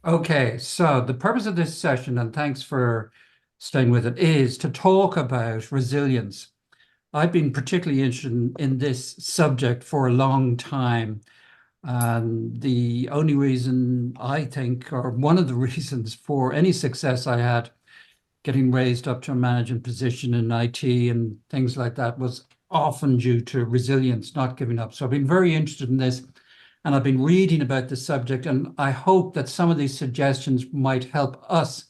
Okay, so the purpose of this session, and thanks for staying with it, is to talk about resilience. I've been particularly interested in this subject for a long time. And the only reason I think, or one of the reasons for any success I had getting raised up to a management position in IT and things like that, was often due to resilience, not giving up. So I've been very interested in this, and I've been reading about the subject, and I hope that some of these suggestions might help us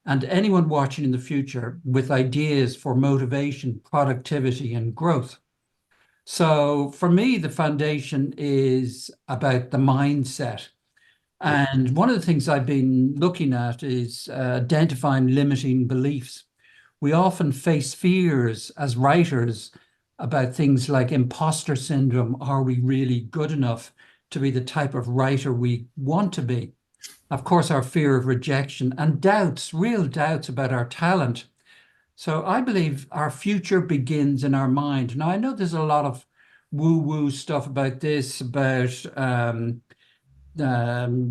and anyone watching in the future with ideas for motivation, productivity, and growth. So for me, the foundation is about the mindset. And one of the things I've been looking at is identifying limiting beliefs. We often face fears as writers about things like imposter syndrome. Are we really good enough to be the type of writer we want to be? Of course, our fear of rejection and doubts, real doubts about our talent. So I believe our future begins in our mind. Now, I know there's a lot of woo-woo stuff about this, about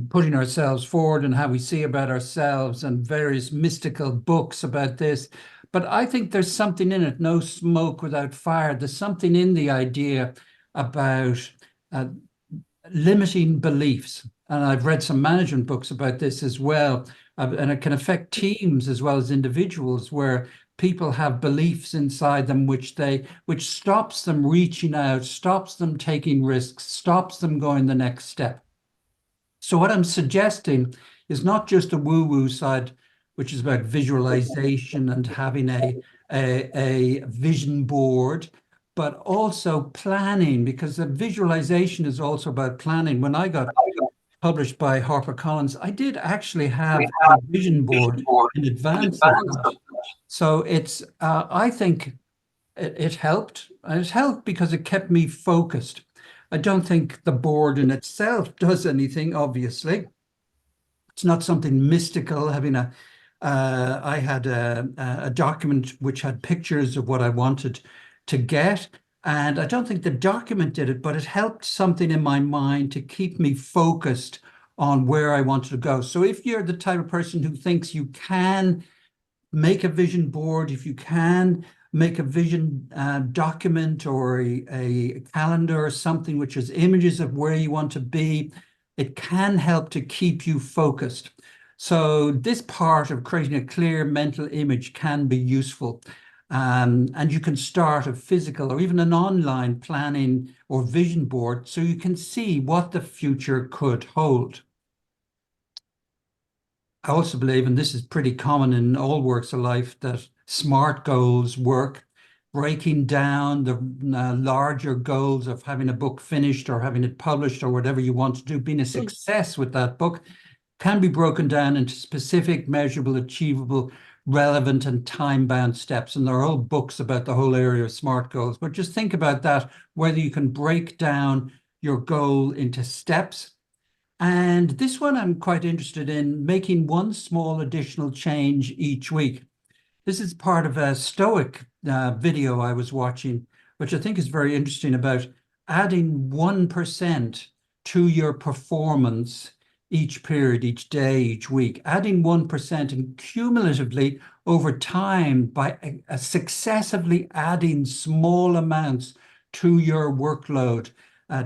putting ourselves forward and how we see about ourselves, and various mystical books about this. But I think there's something in it, no smoke without fire. There's something in the idea about uh, limiting beliefs. And I've read some management books about this as well. And it can affect teams as well as individuals, where people have beliefs inside them which stops them reaching out, stops them taking risks, stops them going the next step. So what I'm suggesting is not just a woo-woo side, which is about visualization and having a vision board, but also planning, because the visualization is also about planning. When I got published by HarperCollins, I did actually have a vision board in advance of that. So I think it helped. And it helped because it kept me focused. I don't think the board in itself does anything, obviously. It's not something mystical. I had a document which had pictures of what I wanted to get. And I don't think the document did it, but it helped something in my mind to keep me focused on where I wanted to go. So if you're the type of person who thinks you can make a vision board, if you can make a vision document or a calendar or something which has images of where you want to be, it can help to keep you focused. So this part of creating a clear mental image can be useful. And you can start a physical or even an online planning or vision board so you can see what the future could hold. I also believe, and this is pretty common in all works of life, that SMART goals work. Breaking down the larger goals of having a book finished or having it published or whatever you want to do, being a success with that book, can be broken down into specific, measurable, achievable, relevant, and time-bound steps. And there are whole books about the whole area of SMART goals. But just think about that, whether you can break down your goal into steps. And this one I'm quite interested in, making one small additional change each week. This is part of a Stoic video I was watching, which I think is very interesting, about adding 1% to your performance each period, each day, each week, adding 1% and cumulatively over time by successively adding small amounts to your workload,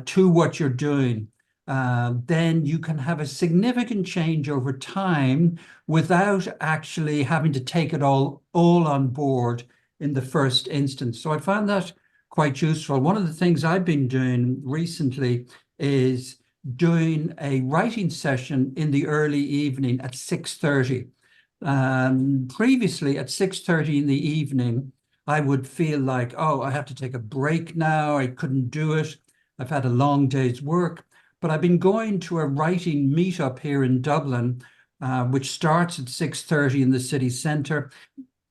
to what you're doing. Then you can have a significant change over time without actually having to take it all on board in the first instance. So I found that quite useful. One of the things I've been doing recently is doing a writing session in the early evening at 6:30. Previously at 6:30 in the evening, I would feel like, oh, I have to take a break now. I couldn't do it. I've had a long day's work. But I've been going to a writing meetup here in Dublin, which starts at 6:30 in the city centre.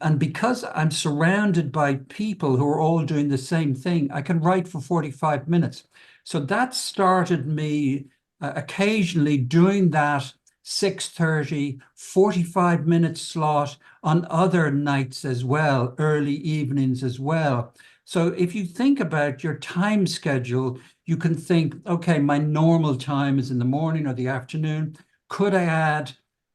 And because I'm surrounded by people who are all doing the same thing, I can write for 45 minutes. So that started me occasionally doing that 6:30, 45-minute slot on other nights as well, early evenings as well. So if you think about your time schedule, you can think, okay, my normal time is in the morning or the afternoon, Could I add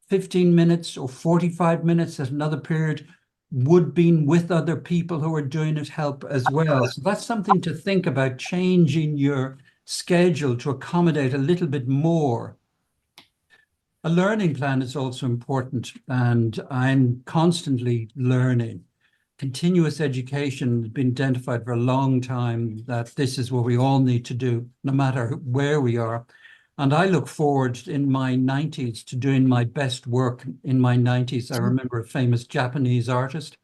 15 minutes or 45 minutes at another period? Would being with other people who are doing it help as well? So that's something to think about, changing your schedule to accommodate a little bit more. A learning plan is also important, and I'm constantly learning. Continuous education has been identified for a long time that this is what we all need to do, no matter where we are. And I look forward in my 90s to doing my best work in my 90s. I remember a famous Japanese artist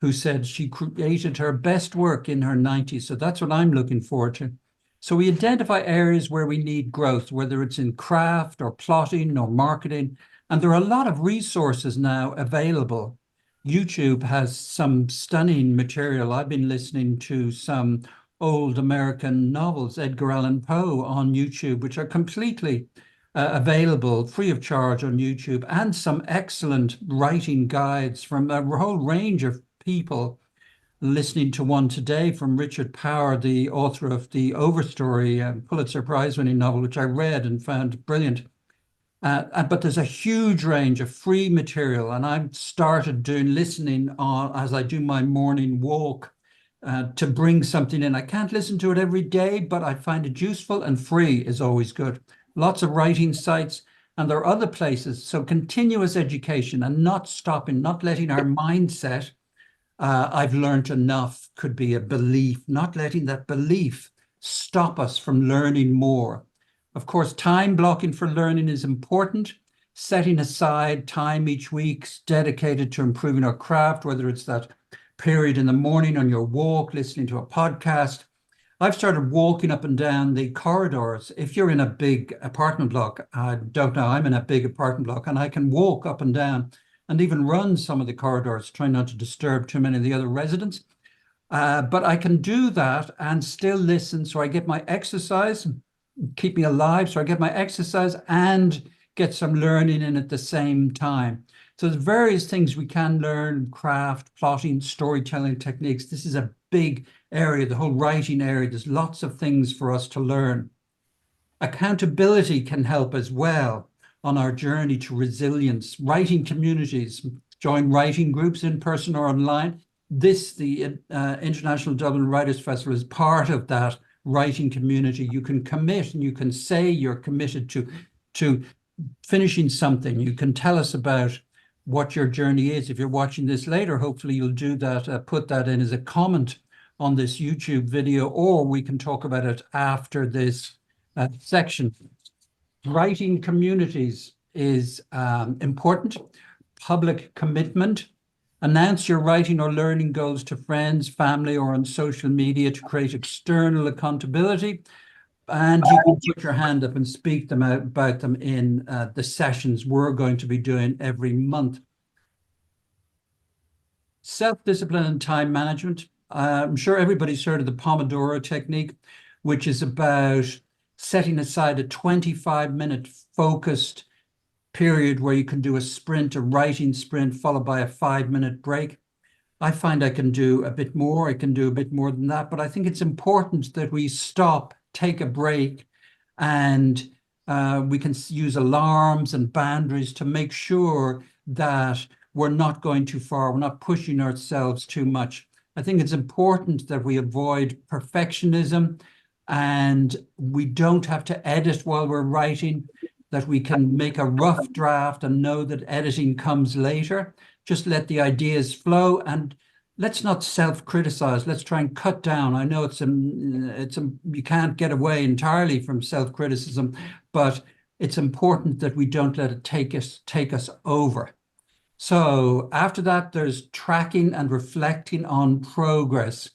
who said she created her best work in her 90s. So that's what I'm looking forward to. So we identify areas where we need growth, whether it's in craft or plotting or marketing. And there are a lot of resources now available. YouTube has some stunning material. I've been listening to some old American novels, Edgar Allan Poe, on YouTube, which are completely available free of charge on YouTube, and some excellent writing guides from a whole range of people. Listening to one today from Richard Power, the author of the Overstory Pulitzer Prize-winning novel, which I read and found brilliant. But there's a huge range of free material, and I've started listening as I do my morning walk to bring something in. I can't listen to it every day, but I find it useful, and free is always good. Lots of writing sites, and there are other places. So continuous education and not stopping, not letting our mindset, I've learned enough, could be a belief, not letting that belief stop us from learning more. Of course, time blocking for learning is important. Setting aside time each week dedicated to improving our craft, whether it's that period in the morning on your walk, listening to a podcast. I've started walking up and down the corridors. If you're in a big apartment block, I don't know, I'm in a big apartment block, and I can walk up and down and even run some of the corridors, trying not to disturb too many of the other residents. But I can do that and still listen. So I get my exercise, keep me alive. So I get my exercise and get some learning in at the same time. So there's various things we can learn: craft, plotting, storytelling techniques. This is a big area, the whole writing area. There's lots of things for us to learn. Accountability can help as well on our journey to resilience. Writing communities, join writing groups in person or online. The International Dublin Writers Festival, is part of that writing community. You can commit and you can say you're committed to finishing something. You can tell us about what your journey is. If you're watching this later, hopefully you'll do that, put that in as a comment on this YouTube video, or we can talk about it after this section. Writing communities is important. Public commitment. Announce your writing or learning goals to friends, family, or on social media to create external accountability. And you can put your hand up and speak about them in the sessions we're going to be doing every month. Self-discipline and time management. I'm sure everybody's heard of the Pomodoro technique, which is about setting aside a 25-minute focused period where you can do a sprint, a writing sprint, followed by a 5-minute break. I find I can do a bit more. I can do a bit more than that, but I think it's important that we stop, take a break, and we can use alarms and boundaries to make sure that we're not going too far, we're not pushing ourselves too much. I think it's important that we avoid perfectionism, and we don't have to edit while we're writing, that we can make a rough draft and know that editing comes later. Just let the ideas flow, and let's not self-criticize. Let's try and cut down. I know you can't get away entirely from self-criticism, but it's important that we don't let it take us over. So after that, there's tracking and reflecting on progress.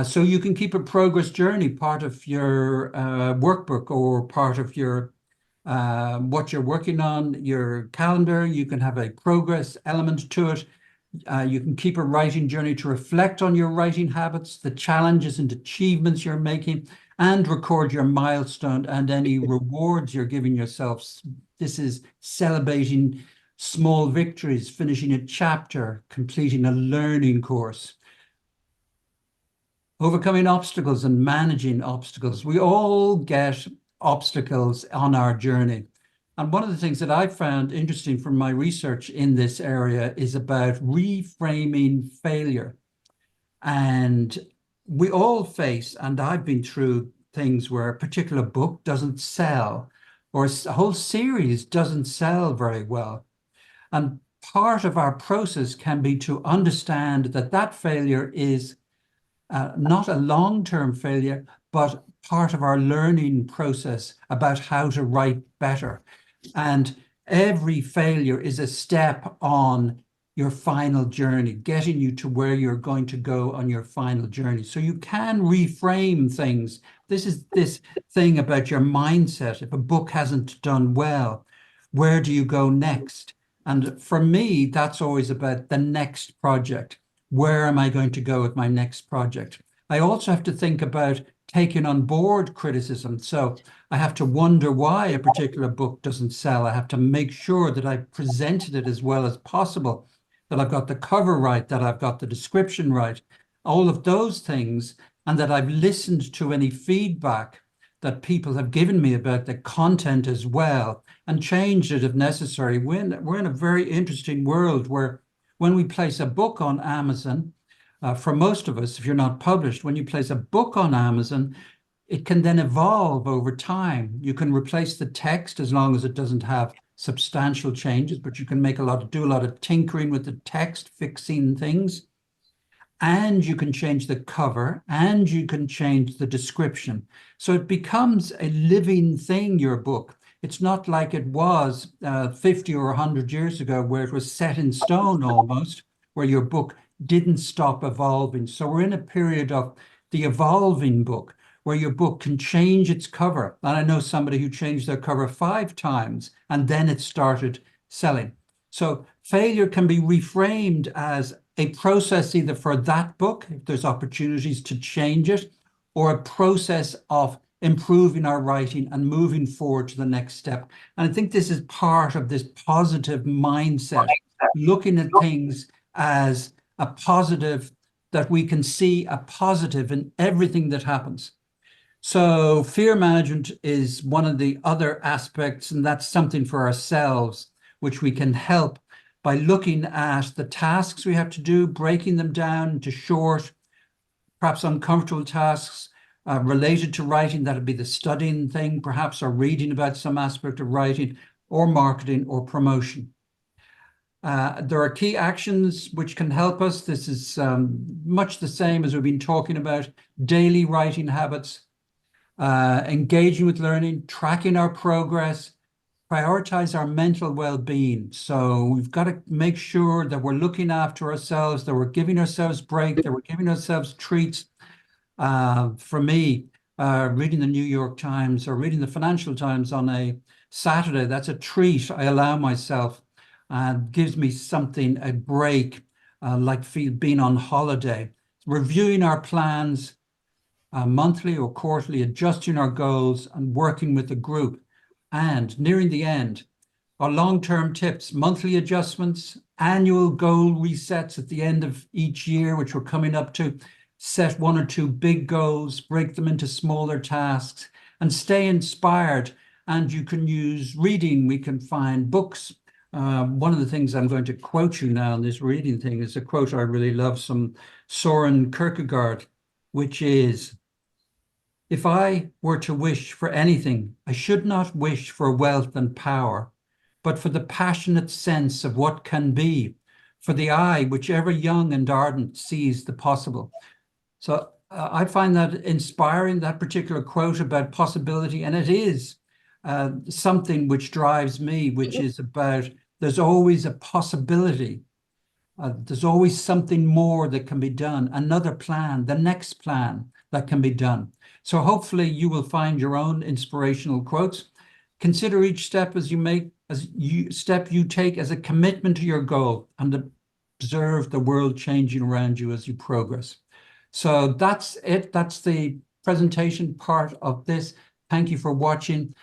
So you can keep a progress journey part of your workbook, or part of your what you're working on, your calendar. You can have a progress element to it. You can keep a writing journey to reflect on your writing habits, the challenges and achievements you're making, and record your milestone and any rewards you're giving yourselves. This is celebrating small victories, finishing a chapter, completing a learning course. Overcoming obstacles and managing obstacles. We all get obstacles on our journey. And one of the things that I found interesting from my research in this area is about reframing failure. And we all face, and I've been through things where a particular book doesn't sell, or a whole series doesn't sell very well. And part of our process can be to understand that that failure is not a long-term failure, but part of our learning process about how to write better. And every failure is a step on your final journey, getting you to where you're going to go on your final journey. So you can reframe things. This is this thing about your mindset. If a book hasn't done well, where do you go next? And for me, that's always about the next project. Where am I going to go with my next project? I also have to think about taking on board criticism. So I have to wonder why a particular book doesn't sell. I have to make sure that I've presented it as well as possible, that I've got the cover right, that I've got the description right, all of those things, and that I've listened to any feedback that people have given me about the content as well and changed it if necessary. We're in a very interesting world where when we place a book on Amazon, for most of us, if you're not published, when you place a book on Amazon, it can then evolve over time. You can replace the text as long as it doesn't have substantial changes, but you can do a lot of tinkering with the text, fixing things. And you can change the cover, and you can change the description. So it becomes a living thing, your book. It's not like it was 50 or 100 years ago, where it was set in stone almost, where your book didn't stop evolving. So we're in a period of the evolving book, where your book can change its cover. And I know somebody who changed their cover 5 times, and then it started selling. So failure can be reframed as a process either for that book, if there's opportunities to change it, or a process of improving our writing and moving forward to the next step. And I think this is part of this positive mindset, looking at things as a positive, that we can see a positive in everything that happens. So fear management is one of the other aspects, and that's something for ourselves, which we can help by looking at the tasks we have to do, breaking them down into short, perhaps uncomfortable tasks related to writing. That'd be the studying thing, perhaps, or reading about some aspect of writing, or marketing or promotion. There are key actions which can help us. This is much the same as we've been talking about: daily writing habits, engaging with learning, tracking our progress, prioritize our mental well-being. So we've got to make sure that we're looking after ourselves, that we're giving ourselves breaks, that we're giving ourselves treats. For me, reading the New York Times or reading the Financial Times on a Saturday, that's a treat I allow myself, and gives me something, a break, like being on holiday. Reviewing our plans monthly or quarterly, adjusting our goals and working with the group. And nearing the end, our long-term tips: monthly adjustments, annual goal resets at the end of each year, which we're coming up to. Set 1 or 2 big goals, break them into smaller tasks, and stay inspired. And you can use reading. We can find books. One of the things I'm going to quote you now on this reading thing is a quote I really love, some Soren Kierkegaard, which is, "If I were to wish for anything, I should not wish for wealth and power, but for the passionate sense of what can be, for the eye which ever young and ardent sees the possible." So I find that inspiring, that particular quote about possibility, and it is something which drives me, which is about there's always a possibility. There's always something more that can be done, another plan, the next plan that can be done. So hopefully you will find your own inspirational quotes. Consider each step step you take as a commitment to your goal, and observe the world changing around you as you progress. So that's it. That's the presentation part of this. Thank you for watching.